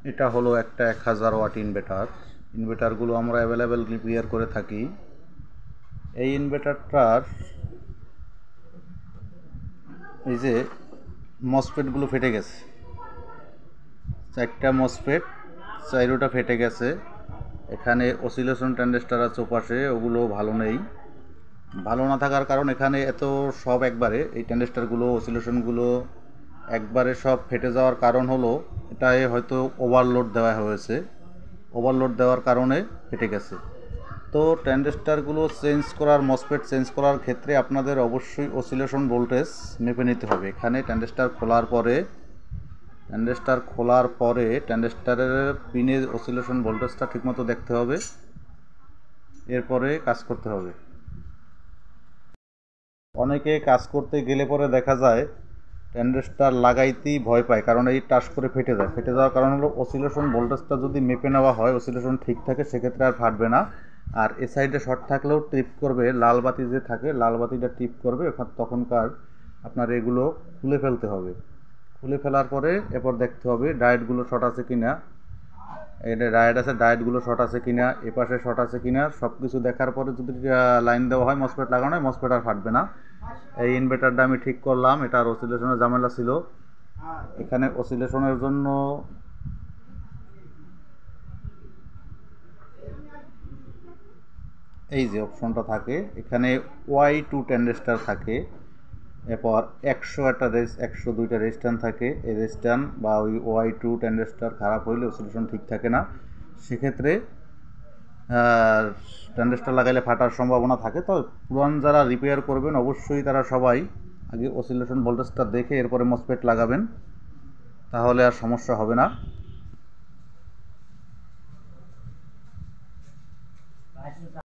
এটা হলো একটা 1000 ওয়াট ইনভার্টারগুলো আমরা অ্যাভেলেবেল রিপেয়ার করে থাকি। এই ইনভার্টারটার এই যে মসফেটগুলো ফেটে গেছে, 4টা মসফেট 4টা ফেটে গেছে। এখানে অসিলেশন ট্রানজিস্টার আছে ওপাশে, ওগুলো ভালো নেই। ভালো না থাকার কারণ এখানে এত সব একবারে এই ট্রানজিস্টারগুলো অসিলেশনগুলো একবারে সব ফেটে যাওয়ার কারণ হলো এটায় হয়তো ওভারলোড দেওয়া হয়েছে, ওভারলোড দেওয়ার কারণে ফেটে গেছে। তো ট্রানজিস্টারগুলো চেঞ্জ করার, মসফেট চেঞ্জ করার ক্ষেত্রে আপনাদের অবশ্যই অসিলেশন ভোল্টেজ মেপে নিতে হবে। এখানে ট্রানজিস্টার খোলার পরে ট্রানজিস্টারের পিনের অসিলেশন ভোল্টেজটা ঠিকমতো দেখতে হবে, এরপরে কাজ করতে হবে। অনেকে কাজ করতে গেলে পরে দেখা যায় ট্রানজিস্টার লাগাইতেই ভয় পায়, কারণ এই টাস করে ফেটে যায়। ফেটে যাওয়ার কারণ হলো অসিলেশন ভোল্টেজটা যদি মেপে নেওয়া হয়, অসিলেশন ঠিক থাকে, সেক্ষেত্রে আর ফাটবে না। আর এ সাইডে শর্ট থাকলেও ট্রিপ করবে, লাল বাতি যে থাকে লাল বাতিটা ট্রিপ করবে, তখনকার আপনার এগুলো খুলে ফেলতে হবে। খুলে ফেলার পরে এরপর দেখতে হবে ডায়েটগুলো শর্ট আছে কিনা, এটা ডায়েট আছে, ডায়েটগুলো শর্ট আছে কিনা, এপাশে শর্ট আছে কিনা, সব কিছু দেখার পরে যদি লাইন দেওয়া হয়, মসফেট লাগানো হয়, মসফেট আর ফাটবে না। এই ইনভার্টারটা আমি ঠিক করলাম, এটার অসিলেশনের ঝামেলা ছিল। এখানে অসিলেশনের জন্য এই যে অপশনটা থাকে, এখানে Y2 ট্রানজিস্টার থাকে, এরপর 102টা রেজিস্ট্যান্স থাকে। এই রেজিস্ট্যান্স বা ওই Y2 ট্রানজিস্টার খারাপ হইলে অসিলেশন ঠিক থাকে না, সেক্ষেত্রে ট্রানজিস্টার লাগাইলে ফাটার সম্ভাবনা থাকে। তো পুরান যারা রিপেয়ার করবেন অবশ্যই তারা সবাই আগে অসিলেশন ভোল্টেজটা দেখে এরপরে মসফেট লাগাবেন, তাহলে আর সমস্যা হবে না।